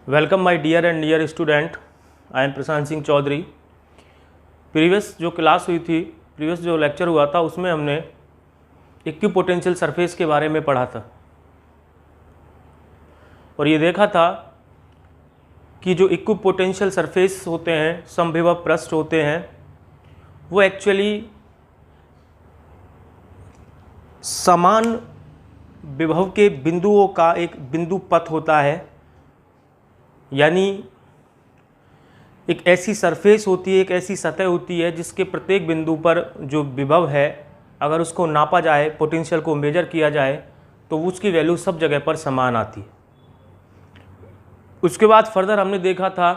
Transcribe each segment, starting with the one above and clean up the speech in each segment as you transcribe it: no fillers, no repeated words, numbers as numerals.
Welcome my dear and near student, I am Prashant Singh Chaudhary. Previous जो class हुई थी, previous जो लेक्चर हुआ था, उसमें हमने इक्विपोटेंशियल सरफेस के बारे में पढ़ा था और ये देखा था कि जो इक्विपोटेंशियल सरफेस होते हैं, समविभव पृष्ठ होते हैं, वो एक्चुअली समान विभव के बिंदुओं का एक बिंदु पथ होता है। यानी एक ऐसी सरफेस होती है, एक ऐसी सतह होती है जिसके प्रत्येक बिंदु पर जो विभव है, अगर उसको नापा जाए, पोटेंशियल को मेजर किया जाए, तो उसकी वैल्यू सब जगह पर समान आती है। उसके बाद फर्दर हमने देखा था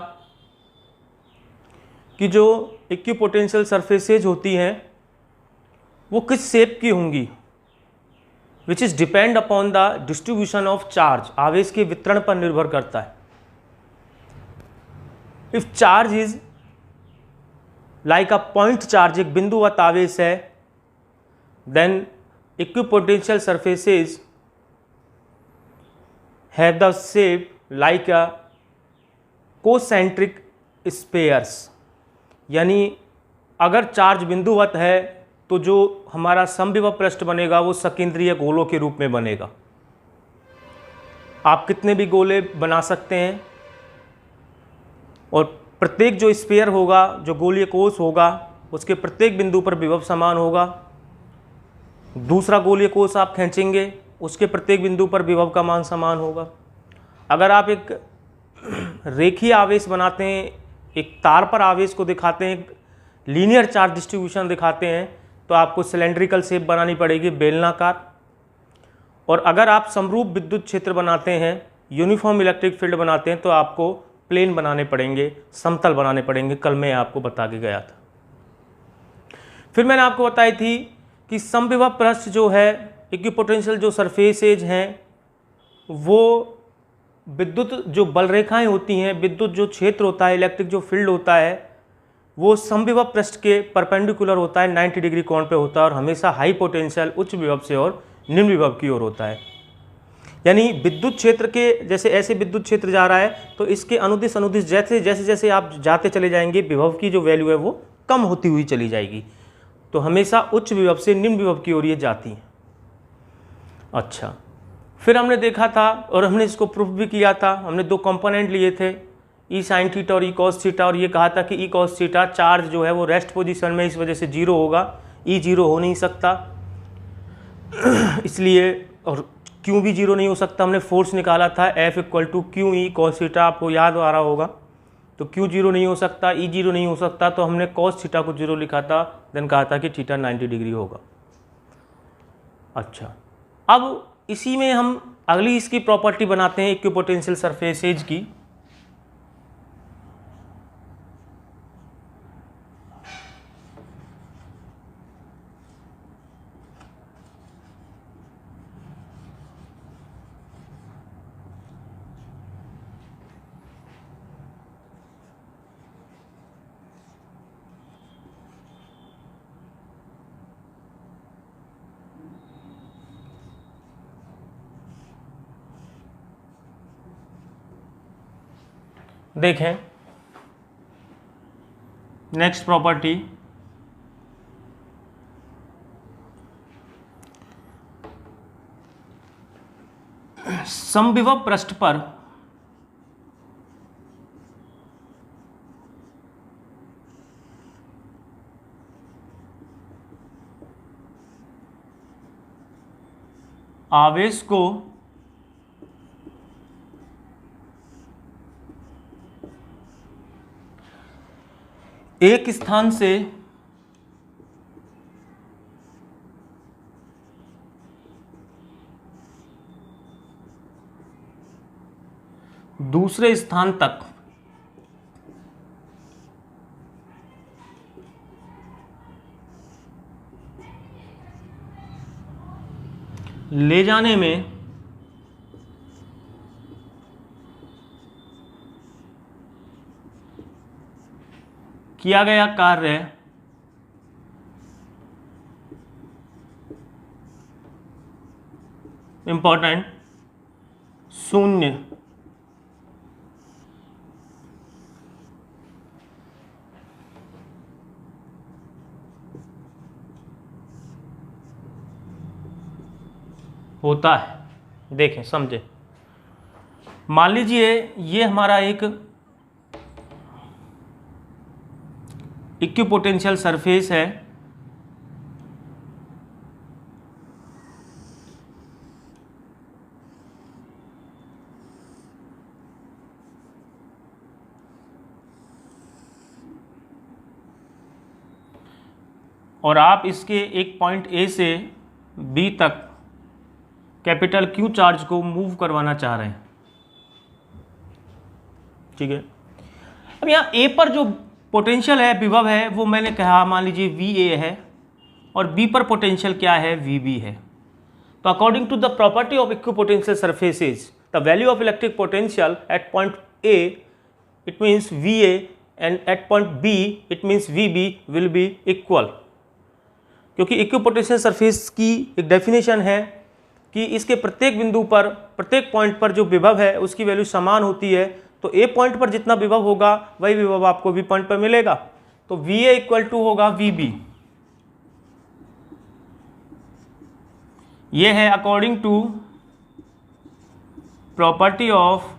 कि जो इक्विपोटेंशियल सरफेसेज होती हैं वो किस शेप की होंगी, which is depend upon the distribution of charge, आवेश के वितरण पर निर्भर करता है। If charge is like a point charge, एक बिंदुवत आवेश है, then equipotential surfaces have the shape like a concentric spheres. यानी अगर चार्ज बिंदुवत है तो जो हमारा समविभव पृष्ठ बनेगा वो सकेंद्रीय गोलों के रूप में बनेगा। आप कितने भी गोले बना सकते हैं और प्रत्येक जो स्फीयर होगा, जो गोलीय कोश होगा, उसके प्रत्येक बिंदु पर विभव समान होगा। दूसरा गोलीय कोश आप खींचेंगे, उसके प्रत्येक बिंदु पर विभव का मान समान होगा। अगर आप एक रेखीय आवेश बनाते हैं, एक तार पर आवेश को दिखाते हैं, लीनियर चार्ज डिस्ट्रीब्यूशन दिखाते हैं, तो आपको सिलेंड्रिकल शेप बनानी पड़ेगी, बेलनाकार। और अगर आप समरूप विद्युत क्षेत्र बनाते हैं, यूनिफॉर्म इलेक्ट्रिक फील्ड बनाते हैं, तो आपको प्लेन बनाने पड़ेंगे, समतल बनाने पड़ेंगे। कल मैं आपको बता के गया था। फिर मैंने आपको बताई थी कि समविभव पृष्ठ जो है, इक्विपोटेंशियल जो सरफेसेज हैं, वो विद्युत जो बल रेखाएं होती हैं, विद्युत जो क्षेत्र होता है, इलेक्ट्रिक जो फील्ड होता है, वो समविभव पृष्ठ के परपेंडिकुलर होता है, 90 डिग्री कोण पे होता है और हमेशा हाई पोटेंशियल उच्च विभव से और निम्न विभव की ओर होता है। यानी विद्युत क्षेत्र के जैसे ऐसे विद्युत क्षेत्र जा रहा है तो इसके अनुदिश अनुदिश जैसे जैसे जैसे आप जाते चले जाएंगे, विभव की जो वैल्यू है वो कम होती हुई चली जाएगी। तो हमेशा उच्च विभव से निम्न विभव की ओर ये जाती हैं। अच्छा, फिर हमने देखा था और हमने इसको प्रूफ भी किया था। हमने दो कंपोनेंट लिए थे, ई साइन थीटा और ई कॉस थीटा, और ये कहा था कि ई कॉस थीटा चार्ज जो है वो रेस्ट पोजीशन में, इस वजह से जीरो होगा, ई जीरो हो नहीं सकता इसलिए, और क्यों भी जीरो नहीं हो सकता। हमने फोर्स निकाला था F equal to Q E cos theta, आपको याद आ रहा होगा। तो क्यू जीरो नहीं हो सकता, ई जीरो नहीं हो सकता, तो हमने कॉस थीटा को जीरो लिखा था, देन कहा था कि थीटा 90 डिग्री होगा। अच्छा, अब इसी में हम अगली इसकी प्रॉपर्टी बनाते हैं इक्विपोटेंशियल सरफेसेज की। देखें नेक्स्ट प्रॉपर्टी, समविभव पृष्ठ पर आवेश को एक स्थान से दूसरे स्थान तक ले जाने में किया गया कार्य इंपॉर्टेंट 0 होता है। देखें, समझें, मान लीजिए ये हमारा एक इक्विपोटेंशियल सरफेस है, और आप इसके एक पॉइंट ए से बी तक कैपिटल क्यू चार्ज को मूव करवाना चाह रहे हैं। ठीक है, अब यहाँ ए पर जो पोटेंशियल है, विभव है, वो मैंने कहा मान लीजिए वी ए है, और बी पर पोटेंशियल क्या है, वी बी है। तो according to the property of equipotential surfaces, the value of electric potential at point A it means V A and at point B it means V B will be equal. क्योंकि equipotential surface की एक definition है कि इसके प्रत्येक बिंदु पर, प्रत्येक पॉइंट पर जो विभव है उसकी वैल्यू समान होती है। तो ए पॉइंट पर जितना विभव होगा वही विभव आपको बी पॉइंट पर मिलेगा। तो वी ए इक्वल टू होगा वी बी। ये है according to property of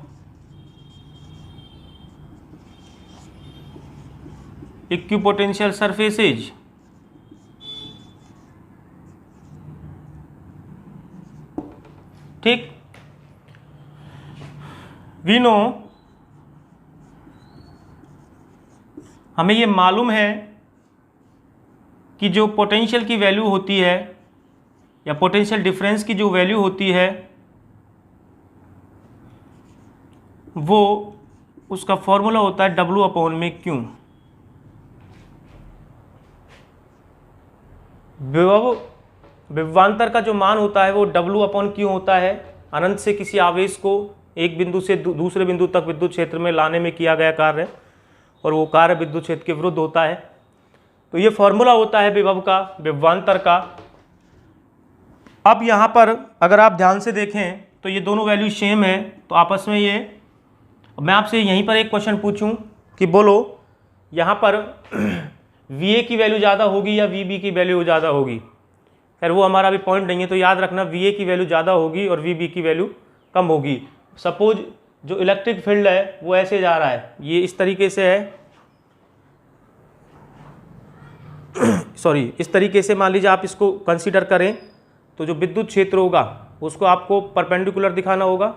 equipotential surfaces. ठीक, वी नो, हमें ये मालूम है कि जो पोटेंशियल की वैल्यू होती है या पोटेंशियल डिफरेंस की जो वैल्यू होती है वो, उसका फॉर्मूला होता है W अपॉन में Q। विभवांतर का जो मान होता है वो W अपॉन Q होता है। अनंत से किसी आवेश को एक बिंदु से दूसरे बिंदु तक विद्युत क्षेत्र में लाने में किया गया कार्य, और वो कार्य विद्युत क्षेत्र के विरुद्ध होता है। तो ये फॉर्मूला होता है विभव का, विभवांतर का। अब यहाँ पर अगर आप ध्यान से देखें तो ये दोनों वैल्यू सेम है, तो आपस में ये, मैं आपसे यहीं पर एक क्वेश्चन पूछूं कि बोलो यहाँ पर वी ए की वैल्यू ज़्यादा होगी या वी बी की वैल्यू ज़्यादा होगी। खैर वो हमारा अभी पॉइंट नहीं है, तो याद रखना वी ए की वैल्यू ज़्यादा होगी और वी बी की वैल्यू कम होगी। सपोज जो इलेक्ट्रिक फील्ड है वो ऐसे जा रहा है, ये इस तरीके से है, सॉरी इस तरीके से मान लीजिए आप इसको कंसीडर करें, तो जो विद्युत क्षेत्र होगा उसको आपको परपेंडिकुलर दिखाना होगा।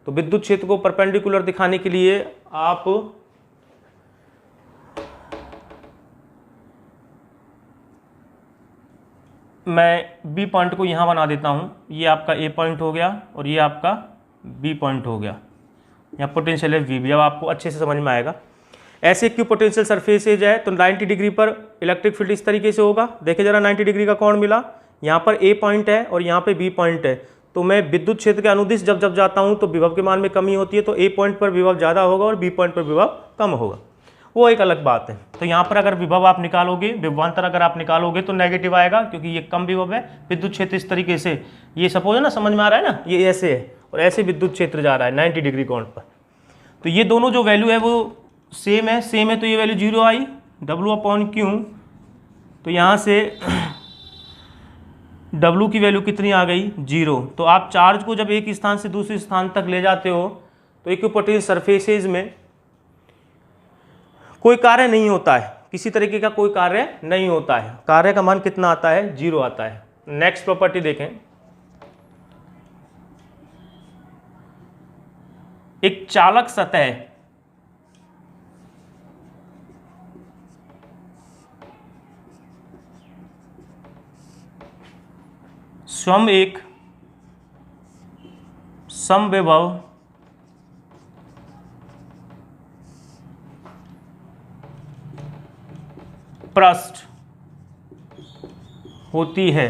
तो विद्युत क्षेत्र को परपेंडिकुलर दिखाने के लिए आप मैं बी पॉइंट को यहाँ बना देता हूँ, ये आपका ए पॉइंट हो गया और ये आपका बी पॉइंट हो गया। यहाँ पोटेंशियल है वी बी, अब आपको अच्छे से समझ में आएगा। ऐसे क्यों पोटेंशियल सरफेसेज है तो 90 डिग्री पर इलेक्ट्रिक फील्ड इस तरीके से होगा। देखिए जरा 90 डिग्री का कोण मिला, यहाँ पर ए पॉइंट है और यहाँ पे बी पॉइंट है। तो मैं विद्युत क्षेत्र के अनुदिश जब जब जाता हूँ तो विभव के मान में कमी होती है, तो ए पॉइंट पर विभव ज़्यादा होगा और बी पॉइंट पर विभव कम होगा, वो एक अलग बात है। तो यहाँ पर अगर विभव आप निकालोगे, विभवांतर अगर आप निकालोगे तो नेगेटिव आएगा, क्योंकि ये कम विभव है। विद्युत क्षेत्र इस तरीके से, ये सपोज है ना, समझ में आ रहा है ना, ये ऐसे है और ऐसे विद्युत क्षेत्र जा रहा है 90 डिग्री कोण पर। तो ये दोनों जो वैल्यू है वो सेम है, तो ये वैल्यू 0 आई, W अपॉन क्यू। तो यहाँ से W की वैल्यू कितनी आ गई, 0। तो आप चार्ज को जब एक स्थान से दूसरे स्थान तक ले जाते हो तो इक्विपोटेंशियल सरफेसेज में कोई कार्य नहीं होता है, किसी तरीके का कोई कार्य नहीं होता है। कार्य का मान कितना आता है, 0 आता है। नेक्स्ट प्रॉपर्टी देखें, एक चालक सतह स्वयं एक समविभव पृष्ठ होती है।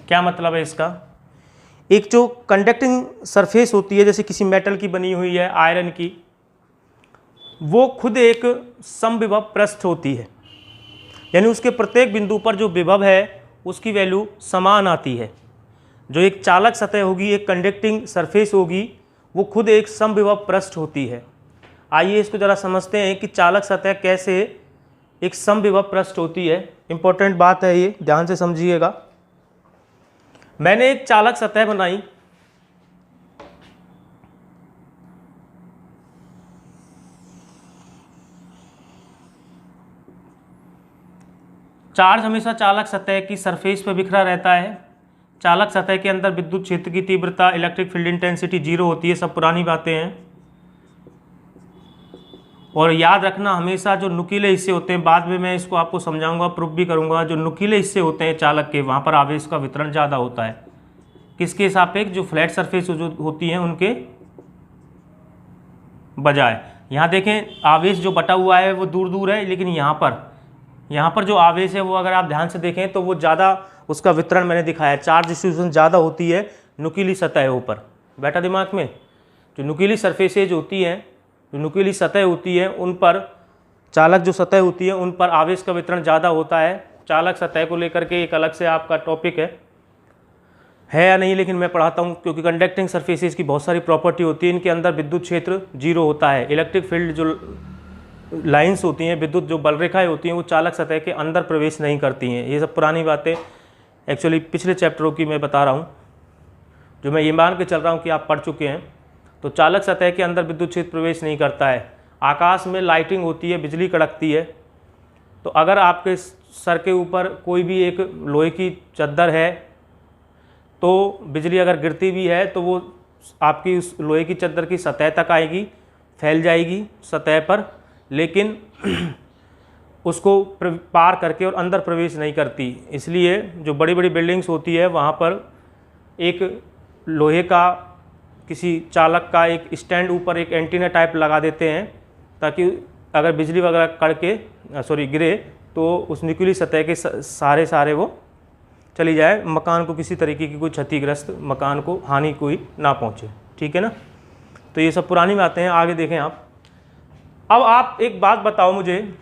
क्या मतलब है इसका? एक जो कंडक्टिंग सरफेस होती है, जैसे किसी मेटल की बनी हुई है, आयरन की, वो खुद एक समविभव पृष्ठ होती है, यानी उसके प्रत्येक बिंदु पर जो विभव है उसकी वैल्यू समान आती है। जो एक चालक सतह होगी, एक कंडक्टिंग सरफेस होगी, वो खुद एक समविभव पृष्ठ होती है। आइए इसको जरा समझते हैं कि चालक सतह कैसे एक समविभव पृष्ठ होती है। इंपॉर्टेंट बात है ये, ध्यान से समझिएगा। मैंने एक चालक सतह बनाई, चार्ज हमेशा चालक सतह की सरफेस पर बिखरा रहता है। चालक सतह के अंदर विद्युत क्षेत्र की तीव्रता, इलेक्ट्रिक फील्ड इंटेंसिटी 0 होती है। सब पुरानी बातें हैं। और याद रखना हमेशा जो नुकीले हिस्से होते हैं, बाद में मैं इसको आपको समझाऊंगा, प्रूफ भी करूंगा, जो नुकीले हिस्से होते हैं चालक के, वहाँ पर आवेश का वितरण ज़्यादा होता है। किसके सापेक्ष? जो फ्लैट सरफेस जो होती हैं उनके बजाय। यहाँ देखें आवेश जो बटा हुआ है वो दूर दूर है, लेकिन यहाँ पर जो आवेश है वो अगर आप ध्यान से देखें तो वो ज़्यादा, उसका वितरण मैंने दिखाया, चार्ज डिस्ट्रीब्यूशन ज़्यादा होती है नुकीली सतहों पर। बैठा दिमाग में? जो नुकीली सरफेसेज होती हैं, जो नुकीली सतह होती है, उन पर चालक जो सतह होती है उन पर आवेश का वितरण ज़्यादा होता है। चालक सतह को लेकर के एक अलग से आपका टॉपिक है या नहीं, लेकिन मैं पढ़ाता हूँ, क्योंकि कंडक्टिंग सरफेसेज की बहुत सारी प्रॉपर्टी होती है। इनके अंदर विद्युत क्षेत्र 0 होता है। इलेक्ट्रिक फील्ड जो लाइंस होती हैं, विद्युत जो बल रेखाएँ होती हैं, वो चालक सतह के अंदर प्रवेश नहीं करती हैं। ये सब पुरानी बातें एक्चुअली पिछले चैप्टरों की मैं बता रहा हूँ, जो मैं ये मान के चल रहा हूँ कि आप पढ़ चुके हैं। तो चालक सतह के अंदर विद्युत क्षेत्र प्रवेश नहीं करता है। आकाश में लाइटिंग होती है, बिजली कड़कती है, तो अगर आपके सर के ऊपर कोई भी एक लोहे की चद्दर है, तो बिजली अगर गिरती भी है तो वो आपकी उस लोहे की चद्दर की सतह तक आएगी, फैल जाएगी सतह पर, लेकिन उसको पार करके और अंदर प्रवेश नहीं करती। इसलिए जो बड़ी बड़ी बिल्डिंग्स होती है वहाँ पर एक लोहे का, किसी चालक का एक स्टैंड ऊपर एक एंटीना टाइप लगा देते हैं, ताकि अगर बिजली वगैरह गिरे तो उस नुकीली सतह के सारे वो चली जाए, मकान को किसी तरीके की कोई क्षतिग्रस्त, मकान को हानि कोई ना पहुँचे। ठीक है ना? तो ये सब पुरानी बातें हैं। आगे देखें आप। अब आप एक बात बताओ मुझे,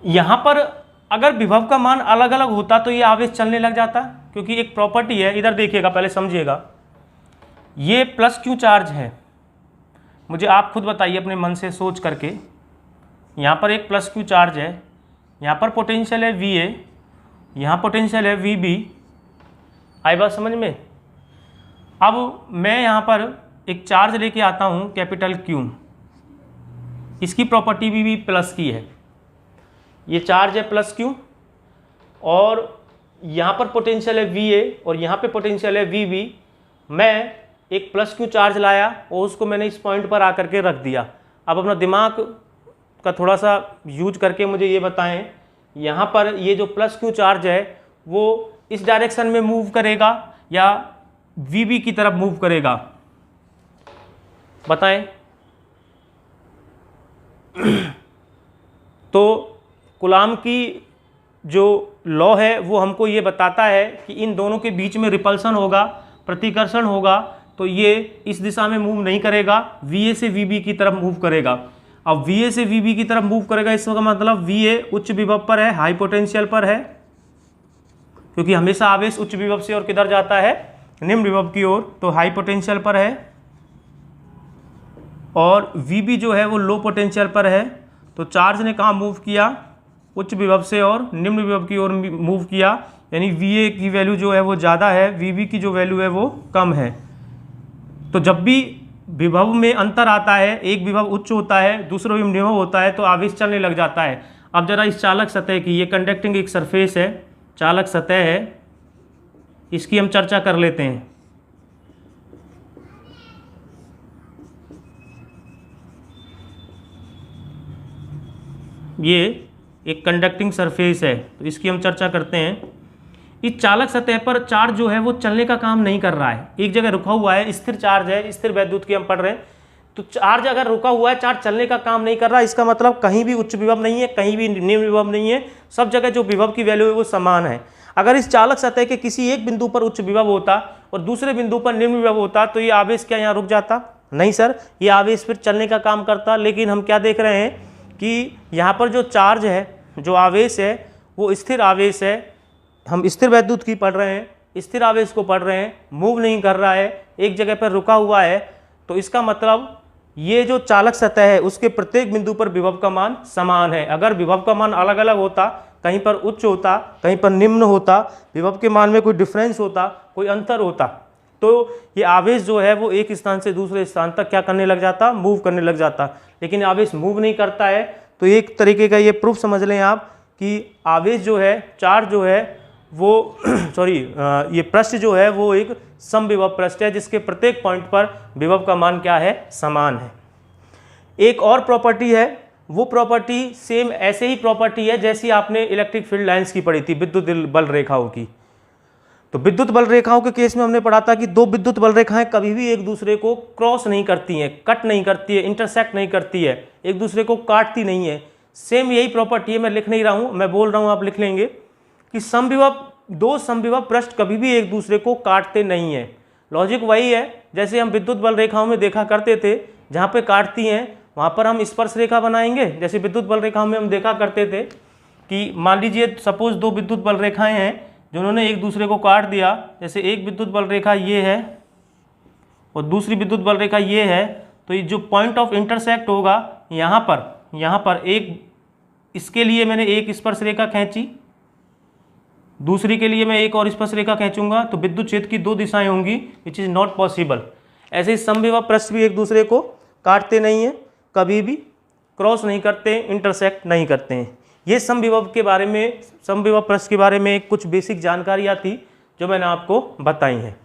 यहाँ पर अगर विभव का मान अलग अलग होता तो ये आवेश चलने लग जाता, क्योंकि एक प्रॉपर्टी है। इधर देखिएगा, पहले समझिएगा। ये प्लस क्यू चार्ज है, मुझे आप खुद बताइए अपने मन से सोच करके। यहाँ पर एक प्लस क्यू चार्ज है, यहाँ पर पोटेंशियल है VA, यहाँ पोटेंशियल है VB। आई बात समझ में? अब मैं यहाँ पर एक चार्ज लेके आता हूँ कैपिटल Q, इसकी प्रॉपर्टी भी प्लस की है। ये चार्ज है प्लस Q, और यहाँ पर पोटेंशियल है VA और यहाँ पे पोटेंशियल है VB। मैं एक प्लस Q चार्ज लाया और उसको मैंने इस पॉइंट पर आकर के रख दिया। अब अपना दिमाग का थोड़ा सा यूज करके मुझे ये बताएं, यहाँ पर ये जो प्लस Q चार्ज है वो इस डायरेक्शन में मूव करेगा या VB की तरफ मूव करेगा? बताएं। तो कूलाम की जो लॉ है वो हमको ये बताता है कि इन दोनों के बीच में रिपल्सन होगा, प्रतिकर्षण होगा, तो ये इस दिशा में मूव नहीं करेगा, VA से VB की तरफ मूव करेगा। अब VA से VB की तरफ मूव करेगा, इसका मतलब VA उच्च विभव पर है, हाई पोटेंशियल पर है, क्योंकि हमेशा आवेश उच्च विभव से और किधर जाता है? निम्न विभव की ओर, तो हाई पोटेंशियल पर है। और VB जो है वो लो पोटेंशियल पर है। तो चार्ज ने कहाँ मूव किया? उच्च विभव से और निम्न विभव की ओर मूव किया, यानी VA की वैल्यू जो है वो ज़्यादा है, VB की जो वैल्यू है वो कम है। तो जब भी विभव में अंतर आता है, एक विभव उच्च होता है, दूसरा विभव निम्न होता है, तो आवेश चलने लग जाता है। अब जरा इस चालक सतह की, ये कंडक्टिंग एक सरफेस है, चालक सतह है, इसकी हम चर्चा कर लेते हैं। ये एक कंडक्टिंग सरफेस है, तो इसकी हम चर्चा करते हैं। इस चालक सतह पर चार्ज जो है वो चलने का काम नहीं कर रहा है, एक जगह रुका हुआ है, स्थिर चार्ज है, स्थिर वैद्युत की हम पढ़ रहे हैं। तो चार्ज अगर रुका हुआ है, चार्ज चलने का काम नहीं कर रहा, इसका मतलब कहीं भी उच्च विभव नहीं है, कहीं भी निम्न विभव नहीं है, सब जगह जो विभव की वैल्यू है वो समान है। अगर इस चालक सतह के किसी एक बिंदु पर उच्च विभव होता और दूसरे बिंदु पर निम्न विभव होता, तो ये आवेश क्या यहाँ रुक जाता? नहीं सर, ये आवेश फिर चलने का काम करता। लेकिन हम क्या देख रहे हैं कि यहाँ पर जो चार्ज है, जो आवेश है, वो स्थिर आवेश है। हम स्थिर वैद्युत की पढ़ रहे हैं, स्थिर आवेश को पढ़ रहे हैं, मूव नहीं कर रहा है, एक जगह पर रुका हुआ है। तो इसका मतलब ये जो चालक सतह है उसके प्रत्येक बिंदु पर विभव का मान समान है। अगर विभव का मान अलग अलग होता कहीं पर उच्च होता, कहीं पर निम्न होता, विभव के मान में कोई डिफरेंस होता, कोई अंतर होता, तो ये आवेश जो है वो एक स्थान से दूसरे स्थान तक क्या करने लग जाता, मूव करने लग जाता। लेकिन आवेश मूव नहीं करता है, तो एक तरीके का ये प्रूफ समझ लें आप कि आवेश जो है, चार्ज जो है वो सॉरी ये पृष्ठ जो है वो एक समविभव पृष्ठ है, जिसके प्रत्येक पॉइंट पर विभव का मान क्या है, समान है। एक और प्रॉपर्टी है, वो प्रॉपर्टी सेम ऐसे ही प्रॉपर्टी है जैसी आपने इलेक्ट्रिक फील्ड लाइंस की पढ़ी थी, विद्युत बल रेखाओं की। तो विद्युत बल रेखाओं के केस में हमने पढ़ा था कि दो विद्युत बल रेखाएं कभी भी एक दूसरे को क्रॉस नहीं करती हैं, कट नहीं करती है, इंटरसेक्ट नहीं करती है, एक दूसरे को काटती नहीं है। सेम यही प्रॉपर्टी है, मैं लिख नहीं रहा हूं, मैं बोल रहा हूं, आप लिख लेंगे कि दो समविभव पृष्ठ कभी भी एक दूसरे को काटते नहीं है। लॉजिक वही है जैसे हम विद्युत बल रेखाओं में देखा करते थे, जहां पे काटती हैं वहां पर हम स्पर्श रेखा बनाएंगे। जैसे विद्युत बल रेखाओं में हम देखा करते थे कि मान लीजिए सपोज दो विद्युत बल रेखाएं हैं जिन्होंने एक दूसरे को काट दिया, जैसे एक विद्युत बल रेखा ये है और दूसरी विद्युत बल रेखा ये है, तो ये जो पॉइंट ऑफ इंटरसेक्ट होगा यहाँ पर एक, इसके लिए मैंने एक स्पर्श रेखा खींची, दूसरी के लिए मैं एक और स्पर्श रेखा खींचूंगा, तो विद्युत क्षेत्र की दो दिशाएं होंगी, विच इज नॉट पॉसिबल। ऐसे ही समविभव पृष्ठ भी एक दूसरे को काटते नहीं हैं, कभी भी क्रॉस नहीं करते, इंटरसेक्ट नहीं करते हैं। ये समविभव के बारे में, समविभव पृष्ठ के बारे में कुछ बेसिक जानकारियाँ थी जो मैंने आपको बताई हैं।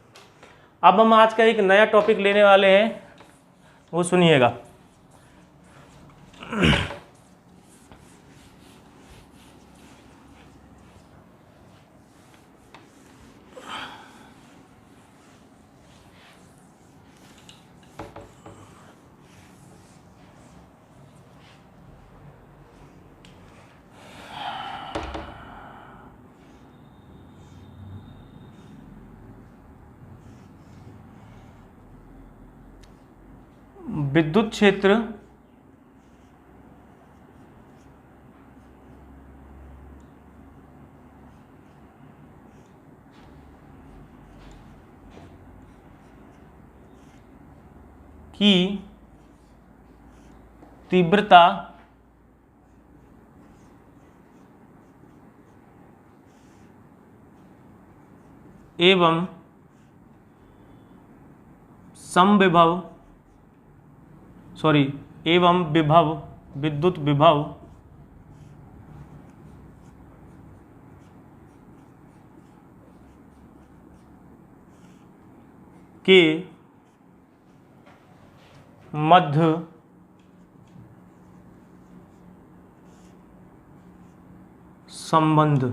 अब हम आज का एक नया टॉपिक लेने वाले हैं, वो सुनिएगा। विद्युत क्षेत्र की तीव्रता एवं विभव, विद्युत विभव के मध्य संबंध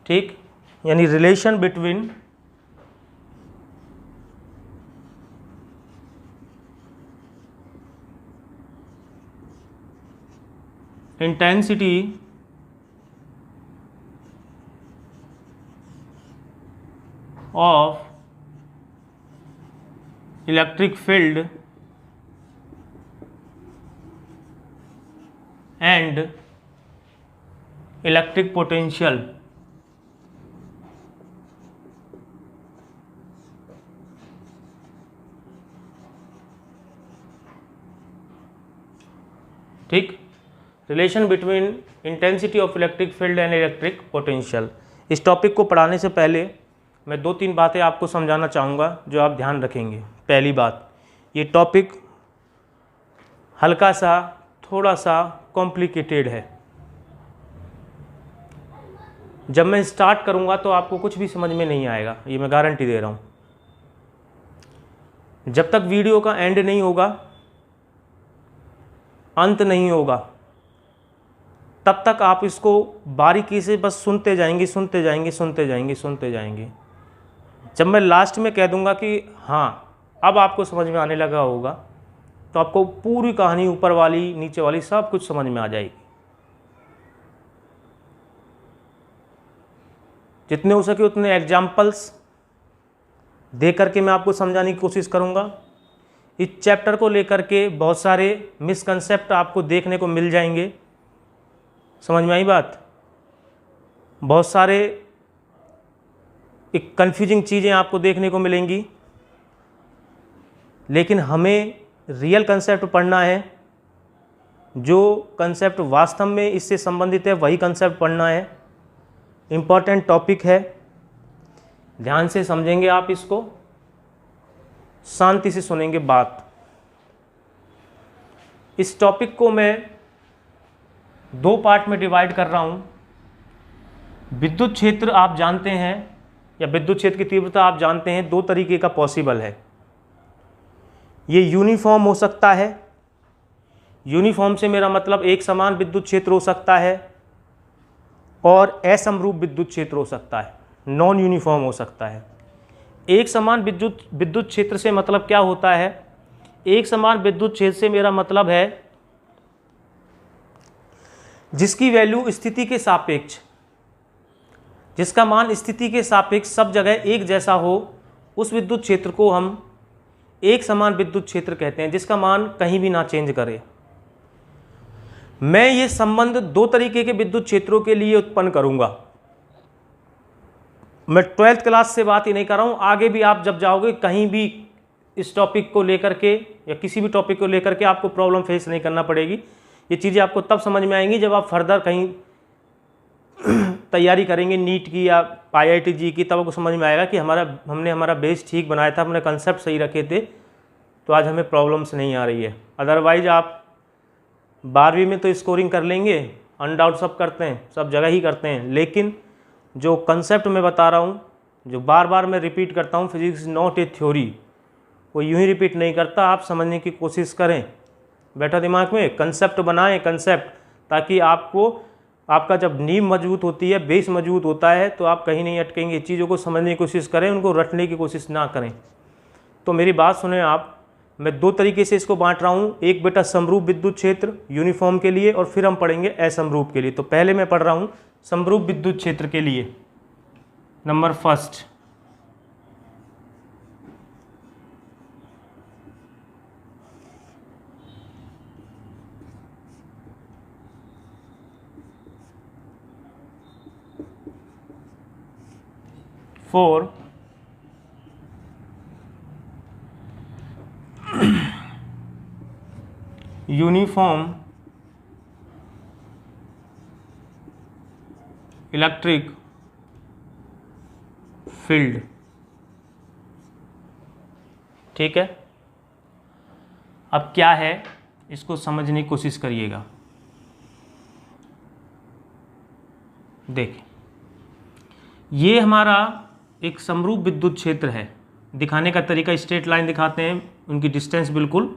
ठीक, यानी relation between intensity of electric field and electric potential ठीक, relation between intensity of electric field and electric potential. इस टॉपिक को पढ़ाने से पहले मैं दो तीन बातें आपको समझाना चाहूँगा जो आप ध्यान रखेंगे। पहली बात, ये टॉपिक हल्का सा, थोड़ा सा कॉम्प्लिकेटेड है। जब मैं स्टार्ट करूँगा तो आपको कुछ भी समझ में नहीं आएगा, ये मैं गारंटी दे रहा हूँ। जब तक वीडियो का एंड नहीं होगा, अंत नहीं होगा, तब तक आप इसको बारीकी से बस सुनते जाएंगे, सुनते जाएंगे, सुनते जाएंगे, सुनते जाएंगे। जब मैं लास्ट में कह दूंगा कि हाँ अब आपको समझ में आने लगा होगा, तो आपको पूरी कहानी ऊपर वाली नीचे वाली सब कुछ समझ में आ जाएगी। जितने हो सके उतने एग्जाम्पल्स दे करके मैं आपको समझाने की कोशिश करूँगा। इस चैप्टर को लेकर के बहुत सारे मिसकंसेप्ट आपको देखने को मिल जाएंगे, समझ में आई बात। बहुत सारे एक कन्फ्यूजिंग चीज़ें आपको देखने को मिलेंगी, लेकिन हमें रियल कंसेप्ट पढ़ना है, जो कंसेप्ट वास्तव में इससे संबंधित है वही कंसेप्ट पढ़ना है। इम्पॉर्टेंट टॉपिक है, ध्यान से समझेंगे आप इसको, शांति से सुनेंगे बात। इस टॉपिक को मैं 2 पार्ट में डिवाइड कर रहा हूँ। विद्युत क्षेत्र आप जानते हैं, या विद्युत क्षेत्र की तीव्रता आप जानते हैं, 2 तरीके का पॉसिबल है। ये यूनिफॉर्म हो सकता है, यूनिफॉर्म से मेरा मतलब एक समान विद्युत क्षेत्र हो सकता है, और असमरूप विद्युत क्षेत्र हो सकता है, नॉन यूनिफॉर्म हो सकता है। एक समान विद्युत क्षेत्र से मतलब क्या होता है? एक समान विद्युत क्षेत्र से मेरा मतलब है जिसकी वैल्यू स्थिति के सापेक्ष, जिसका मान स्थिति के सापेक्ष सब जगह एक जैसा हो, उस विद्युत क्षेत्र को हम एक समान विद्युत क्षेत्र कहते हैं, जिसका मान कहीं भी ना चेंज करे। मैं ये संबंध 2 तरीके के विद्युत क्षेत्रों के लिए उत्पन्न करूंगा। मैं 12th क्लास से बात ही नहीं कर रहा हूं, आगे भी आप जब जाओगे कहीं भी इस टॉपिक को लेकर के या किसी भी टॉपिक को लेकर के आपको प्रॉब्लम फेस नहीं करना पड़ेगी। ये चीज़ें आपको तब समझ में आएंगी जब आप फर्दर कहीं तैयारी करेंगे नीट की या IIT जी की, तब आपको समझ में आएगा कि हमने हमारा बेस ठीक बनाया था, हमने कंसेप्ट सही रखे थे, तो आज हमें प्रॉब्लम्स नहीं आ रही है। अदरवाइज आप 12वीं में तो स्कोरिंग कर लेंगे, अनडाउट सब करते हैं, सब जगह ही करते हैं, लेकिन जो कंसेप्ट मैं बता रहा हूँ, जो बार बार मैं रिपीट करता हूँ, physics is not a theory, वो यूं ही रिपीट नहीं करता। आप समझने की कोशिश करें, बैठा दिमाग में कंसेप्ट बनाएं, कंसेप्ट, ताकि आपका जब नींव मजबूत होती है, बेस मजबूत होता है, तो आप कहीं नहीं अटकेंगे। चीज़ों को समझने की कोशिश करें, उनको रटने की कोशिश ना करें। तो मेरी बात सुने आप, मैं 2 तरीके से इसको बांट रहा हूँ। एक बेटा समरूप विद्युत क्षेत्र यूनिफॉर्म के लिए, और फिर हम पढ़ेंगे असमरूप के लिए। तो पहले मैं पढ़ रहा हूँ समरूप विद्युत क्षेत्र के लिए। Number first, for uniform electric field. ठीक है, अब क्या है इसको समझने की कोशिश करिएगा। देखिए, ये हमारा एक समरूप विद्युत क्षेत्र है। दिखाने का तरीका स्ट्रेट लाइन दिखाते हैं, उनकी डिस्टेंस बिल्कुल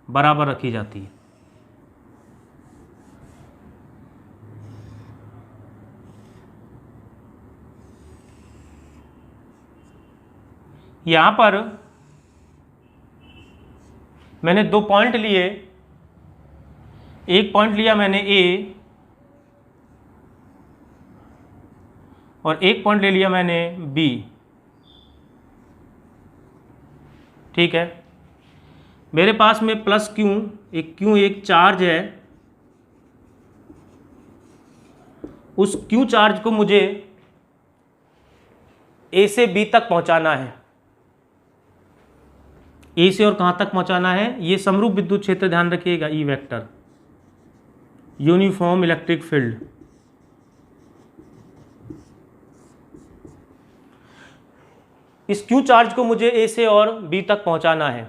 बराबर रखी जाती है। यहां पर मैंने 2 पॉइंट लिए, एक पॉइंट लिया मैंने ए, और एक पॉइंट ले लिया मैंने बी। ठीक है, मेरे पास में प्लस क्यू एक चार्ज है। उस क्यू चार्ज को मुझे ए से बी तक पहुंचाना है। ए से और कहां तक पहुंचाना है? ये समरूप विद्युत क्षेत्र, ध्यान रखिएगा, E vector, uniform electric field. इस क्यू चार्ज को मुझे ए से और बी तक पहुंचाना है,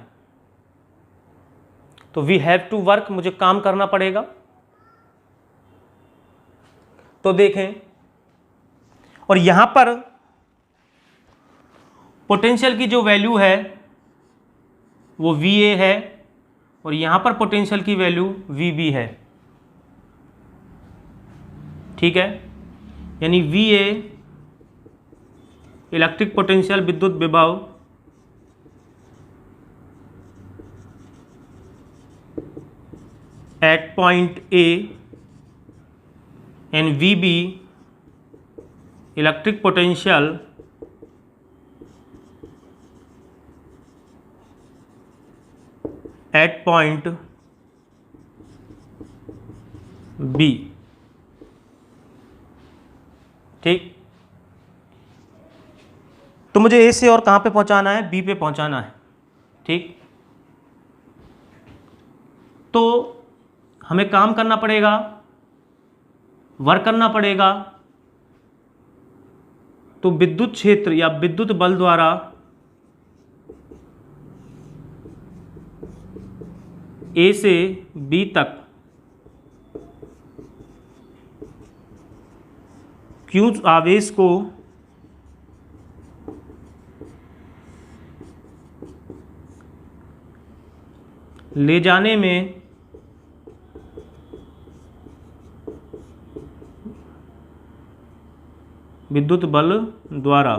तो वी हैव टू वर्क, मुझे काम करना पड़ेगा। तो देखें, और यहां पर पोटेंशियल की जो वैल्यू है वो VA है, और यहां पर पोटेंशियल की वैल्यू VB है। ठीक है, यानी VA इलेक्ट्रिक पोटेंशियल, विद्युत विभव, at point A, and VB electric potential at point B। ठीक, तो मुझे ए से और कहाँ पे पहुँचाना है? बी पे पहुँचाना है। ठीक, तो हमें काम करना पड़ेगा, वर्क करना पड़ेगा। तो विद्युत क्षेत्र या विद्युत बल द्वारा ए से बी तक Q आवेश को ले जाने में विद्युत बल द्वारा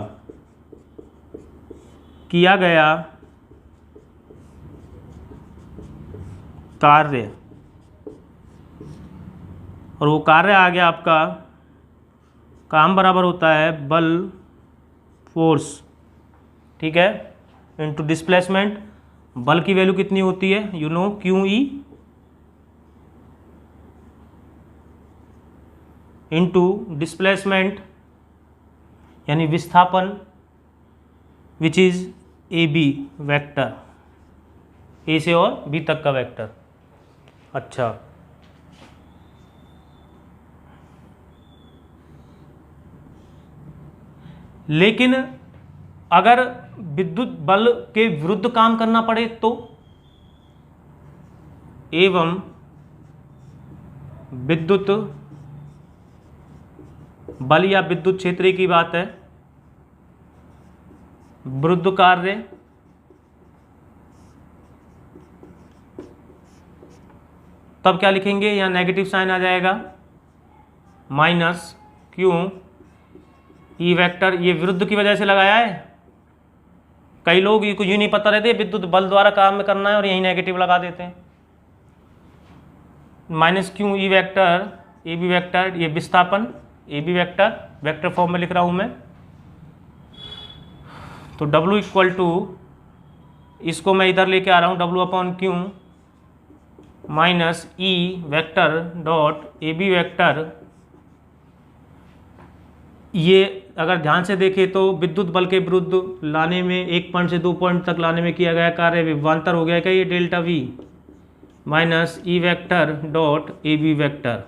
किया गया कार्य, और वो कार्य आ गया आपका, काम बराबर होता है बल फोर्स, ठीक है, इनटू डिस्प्लेसमेंट। बल की वैल्यू कितनी होती है, you know, Q E into displacement यानी विस्थापन, which is A B vector, A से और बी तक का वेक्टर। अच्छा, लेकिन अगर विद्युत बल के विरुद्ध काम करना पड़े तो, एवं विद्युत बल या विद्युत क्षेत्र की बात है, विरुद्ध कार्य तब क्या लिखेंगे, यहाँ नेगेटिव साइन आ जाएगा, माइनस क्यू ई वेक्टर। ये विरुद्ध की वजह से लगाया है, कई लोग ये कुछ नहीं पता रहते, विद्युत बल द्वारा काम करना है और यही नेगेटिव लगा देते हैं। Minus Q E vector A B vector, ये विस्थापन A B vector, vector form में लिख रहा हूं मैं। तो W इक्वल टू, इसको मैं इधर लेके आ रहा हूं, W upon Q minus E vector dot A B vector. ये अगर ध्यान से देखें तो विद्युत बल के विरुद्ध लाने में 1 पॉइंट से 2 पॉइंट तक लाने में किया गया कार्य विभवांतर हो गया क्या, ये delta V minus E vector dot A B vector.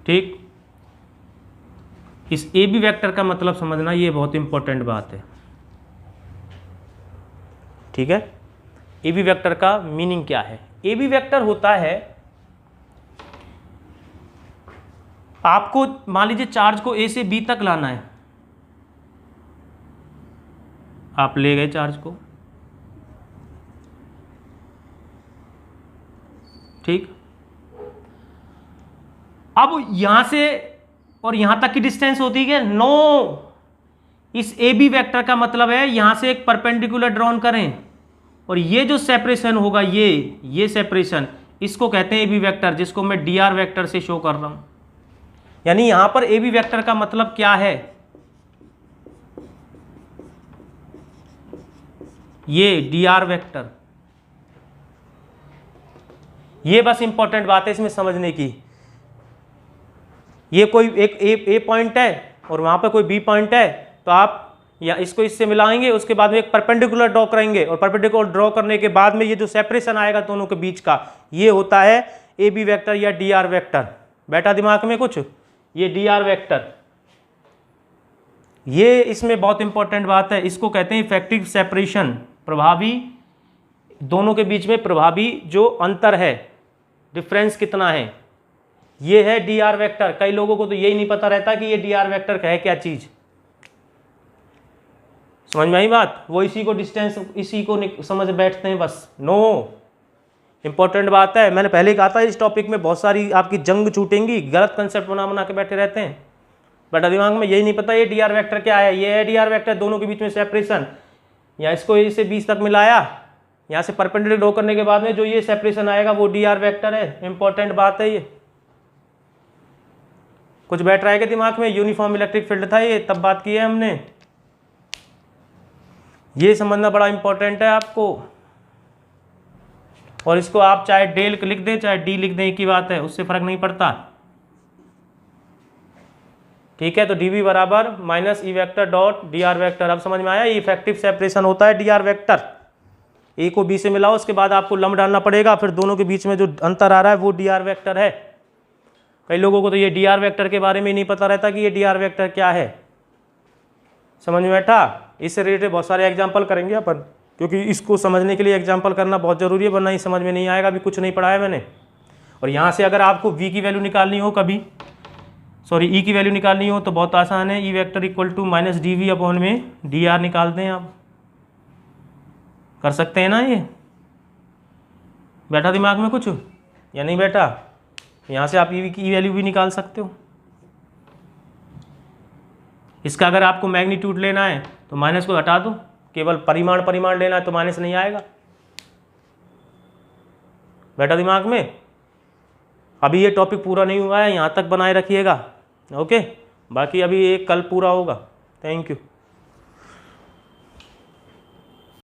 ठीक, इस ए बी वेक्टर का मतलब समझना, ये बहुत इंपॉर्टेंट बात है, ठीक है। ए बी वेक्टर का मीनिंग क्या है? ए बी वेक्टर होता है, आपको मान लीजिए चार्ज को ए से बी तक लाना है, आप ले गए चार्ज को, ठीक। अब यहां से और यहां तक की डिस्टेंस होती है नो, इस ए बी वेक्टर का मतलब है यहां से एक परपेंडिकुलर ड्रॉन करें और ये जो सेपरेशन होगा, ये सेपरेशन, इसको कहते हैं ए बी वेक्टर, जिसको मैं डी आर वेक्टर से शो कर रहा हूं। यानी यहां पर ए बी वेक्टर का मतलब क्या है, ये डी आर वेक्टर। ये बस इंपॉर्टेंट बात है इसमें समझने की। ये कोई एक ए पॉइंट है और वहां पर कोई बी पॉइंट है, तो आप या इसको इससे मिलाएंगे, उसके बाद में एक परपेंडिकुलर ड्रॉ करेंगे और परपेंडिकुलर ड्रॉ करने के बाद में ये जो सेपरेशन आएगा दोनों के बीच का, ये होता है ए बी वेक्टर या डी आर वेक्टर। बैठा दिमाग में कुछ, ये डी आर वेक्टर, ये इसमें बहुत इंपॉर्टेंट बात है, इसको कहते हैं इफेक्टिव सेपरेशन, प्रभावी, दोनों के बीच में प्रभावी जो अंतर है, डिफरेंस कितना है, ये है डी आर वेक्टर। कई लोगों को तो यही नहीं पता रहता कि ये डी आर वेक्टर है क्या चीज, समझ में आई बात? वो इसी को डिस्टेंस, इसी को समझ बैठते हैं बस। नो, इंपॉर्टेंट बात है। मैंने पहले कहा था इस टॉपिक में बहुत सारी आपकी जंग छूटेंगी, गलत कंसेप्ट बना के बैठे रहते हैं, बट दिमाग में यही नहीं पता ये डी आर वेक्टर क्या है। ये है डी आर वेक्टर, दोनों के बीच में सेपरेशन, या इसको इसे 20 तक मिलाया, यहाँ से परपेंडिकुलर ड्रॉ करने के बाद में जो ये सेपरेशन आएगा वो डी आर वेक्टर है। इंपॉर्टेंट बात है ये। कुछ बैठ रहा है कि दिमाग में? यूनिफॉर्म इलेक्ट्रिक फील्ड था ये, तब बात की है हमने। ये समझना बड़ा इंपॉर्टेंट है आपको, और इसको आप चाहे डेल लिख दें चाहे डी लिख दें, एक ही बात है, उससे फर्क नहीं पड़ता। ठीक है, तो डी वी बराबर minus E vector dot D R vector. अब समझ में आया, ये इफेक्टिव सेपरेशन होता है डी आर वेक्टर। ए को बी से मिलाओ, उसके बाद आपको लंब डालना पड़ेगा, फिर दोनों के बीच में जो अंतर आ रहा है वो डी आर वेक्टर है। कई लोगों को तो ये डी आर वेक्टर के बारे में नहीं पता रहता कि ये डी आर वेक्टर क्या है। समझ में बैठा? इससे रिलेटेड बहुत सारे एग्जाम्पल करेंगे अपन, क्योंकि इसको समझने के लिए एग्जाम्पल करना बहुत ज़रूरी है, वरना ही समझ में नहीं आएगा। अभी कुछ नहीं पढ़ा है मैंने। और यहाँ से अगर आपको v की वैल्यू निकालनी हो कभी, सॉरी e की वैल्यू निकालनी हो, तो बहुत आसान है। E vector equal to minus D V upon में डी आर निकाल दें आप। कर सकते हैं ना ये? बैठा दिमाग में कुछ या नहीं बैठा? यहाँ से आप ई की वैल्यू भी निकाल सकते हो। इसका अगर आपको मैग्नीट्यूड लेना है तो माइनस को हटा दो, केवल परिमाण लेना है तो माइनस नहीं आएगा। बैठा दिमाग में? अभी ये टॉपिक पूरा नहीं हुआ है, यहाँ तक बनाए रखिएगा। ओके, बाकी अभी एक कल पूरा होगा। Thank you.